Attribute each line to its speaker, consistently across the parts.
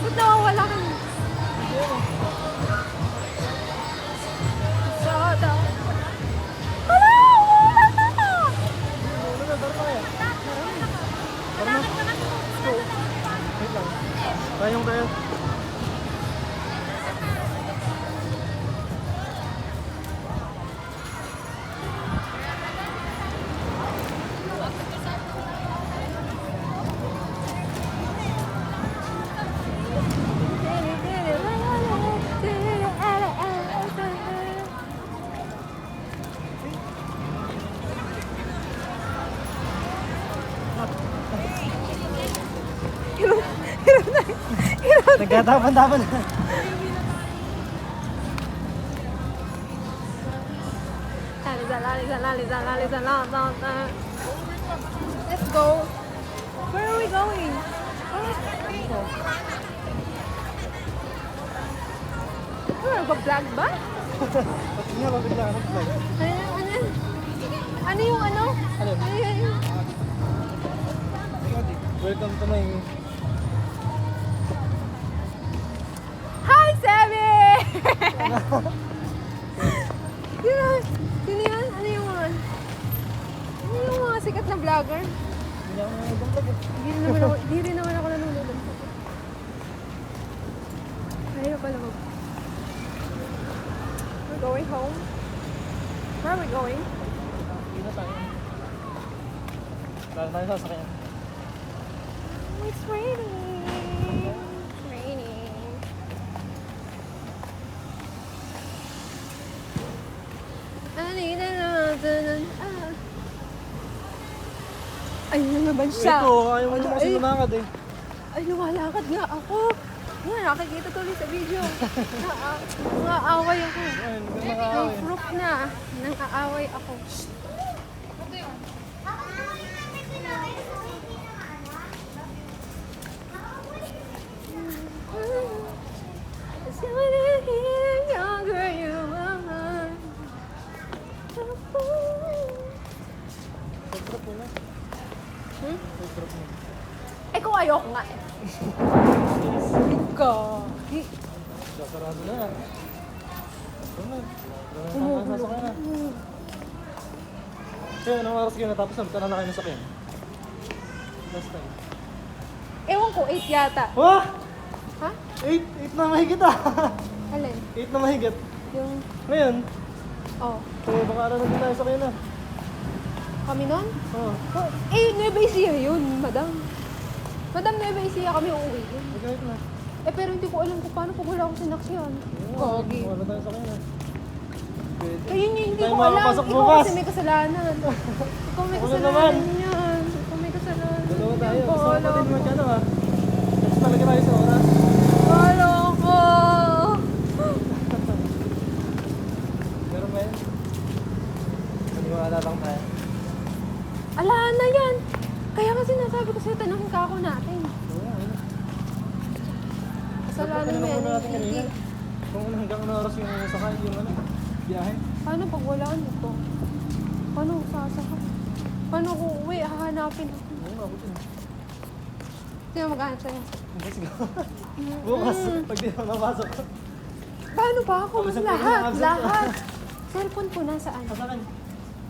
Speaker 1: Ba't nawawala ka na? Sada. Hala! Wala ka!
Speaker 2: Wait lang. Tayong tayo. Nagkatapan-tapan na.
Speaker 1: Let's go. Where are we going? Nagpa-vlog ba?
Speaker 2: Pati nga ba bigla ka nag-vlog?
Speaker 1: Ano yung ano?
Speaker 2: Ano?
Speaker 1: Ano yun?
Speaker 2: Welcome to my...
Speaker 1: Hi, Sammy! Sino yan? Ano yung mga... Ano yung mga sikat na vlogger?
Speaker 2: Hindi ako nag-vlog eh.
Speaker 1: Hindi rin naman ako nanonood. Ayaw pala mag... We're going home. Where are we going?
Speaker 2: Hindi na tayo. Lalo tayo sasakyan.
Speaker 1: It's raining. It's raining. Ay, naman siya.
Speaker 2: Ito, ayaw mo naman kasi lumakad eh.
Speaker 1: Ay, lumalakad nga ako. Nga, nakikita tuloy sa video. Naaaway ako.
Speaker 2: Ayun, hindi
Speaker 1: May
Speaker 2: makakawin.
Speaker 1: proof na nang aaway ako. Younger you are.
Speaker 2: Pag-drop mo na.
Speaker 1: Hmm?
Speaker 2: Pag-drop mo.
Speaker 1: Eh kung ayoko nga eh. Gagi.
Speaker 2: Sasarado na. Ito na. Sasakyan na. Kaya anong oras kayo natapos na? Ba't na kayo nasakyan? Last time.
Speaker 1: Ewan ko, 8 yata.
Speaker 2: Wah!
Speaker 1: Ha?
Speaker 2: 8 na mahigit ah!
Speaker 1: Alin?
Speaker 2: 8 na mahigit.
Speaker 1: Yung,
Speaker 2: Ngayon,
Speaker 1: oh,
Speaker 2: so baka na din tayo sakyan na.
Speaker 1: kami nun?
Speaker 2: Oo.
Speaker 1: Oh, eh, Nueva Ecija yun, madam. Madam, Nueva Ecija kami uuwi yun.
Speaker 2: Magkait na.
Speaker 1: Eh, pero hindi ko alam kung paano pag wala akong sinaksyan. Gagi.
Speaker 2: Wala tayo sakyan na. Pwede.
Speaker 1: Eh, yun yung hindi
Speaker 2: Tayo
Speaker 1: ko alam.
Speaker 2: makapasok
Speaker 1: Ikaw
Speaker 2: bukas.
Speaker 1: kasi may kasalanan. Ikaw may
Speaker 2: Ako na
Speaker 1: kasalanan
Speaker 2: naman.
Speaker 1: yan. Ikaw may kasalanan.
Speaker 2: Dalawa tayo.
Speaker 1: Ikaw,
Speaker 2: Gusto ko pa
Speaker 1: alam
Speaker 2: din
Speaker 1: ko.
Speaker 2: mag-ano ah. Gusto talaga tayo sa oras.
Speaker 1: Wala ko.
Speaker 2: Meron ba yun? Maniwala lang tayo.
Speaker 1: Ala na yan. Kaya kasi nasabi ko sa'yo, tanongin ka ako natin.
Speaker 2: Oo, ayun.
Speaker 1: Kasalanan mo yan.
Speaker 2: Muna natin
Speaker 1: Hindi.
Speaker 2: kanina. Kung hanggang ano oras yung sakay, yung ano, biyahe.
Speaker 1: Paano pag wala nito? Paano ako sasakay? Paano ko uwi? Hahanapin ako.
Speaker 2: Oo nga, buti.
Speaker 1: Sino maghanap sa'yo?
Speaker 2: Let's go. Bukas, pag di na napasok.
Speaker 1: Paano pa ako?
Speaker 2: Absent ka na,
Speaker 1: Lahat,
Speaker 2: absent ka.
Speaker 1: lahat. Cellphone ko nasaan?
Speaker 2: Pasakan.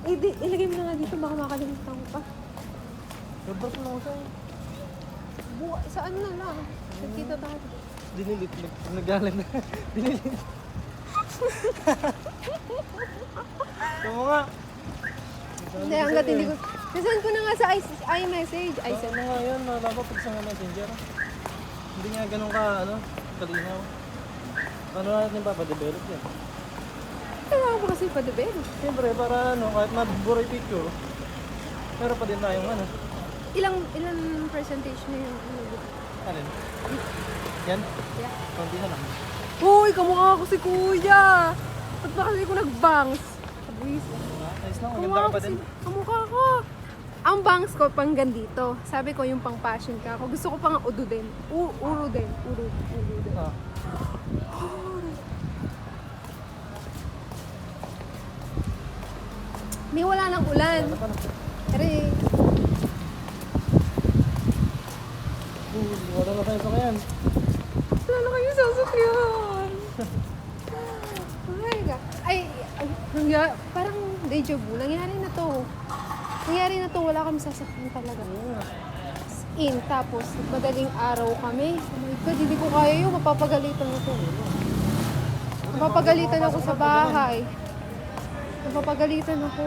Speaker 1: Eh, ilagay mo na nga dito, baka makalimutan ko pa.
Speaker 2: Nagbark na ako sa'yo.
Speaker 1: Saan na lang? Nagkita tayo.
Speaker 2: Dinilit. Nagalit na. Dinilit. Ito mo nga.
Speaker 1: Hindi, hanggat hindi ko... Nasaan ko na nga sa iMessage. I
Speaker 2: Ano
Speaker 1: send.
Speaker 2: nga yun, malabo pag sa messenger. Hindi nga ganun ka, ano, kalinaw. Ano natin papadevelop yan?
Speaker 1: Kailangan ko kasi pa-develop.
Speaker 2: Siyempre, para ano, kahit mabura yung picture, meron pa din tayong ano.
Speaker 1: Ilang presentation na yung ano?
Speaker 2: Alin? Yan?
Speaker 1: Yeah.
Speaker 2: Konti na lang.
Speaker 1: Uy, kamukha ko si Kuya! Ba't ba kasi ko nag-bangs? Abwis.
Speaker 2: Ayos lang, maganda ka pa din.
Speaker 1: Kamukha ko. Ang bangs ko pang gandito. Sabi ko yung pang fashion ka ako. Gusto ko pang udo din. Uro din. Uro din.
Speaker 2: Ah.
Speaker 1: May wala ng ulan.
Speaker 2: Ano pa na?
Speaker 1: Pero
Speaker 2: Wala na tayo sa kayan.
Speaker 1: parang deja vu. Nangyari na to. Wala kami sasakyan talaga. Tapos, madaling araw kami. Oh my God, hindi ko kaya yun. Mapapagalitan ako. Mapapagalitan ako sa bahay. Mapapagalitan ako.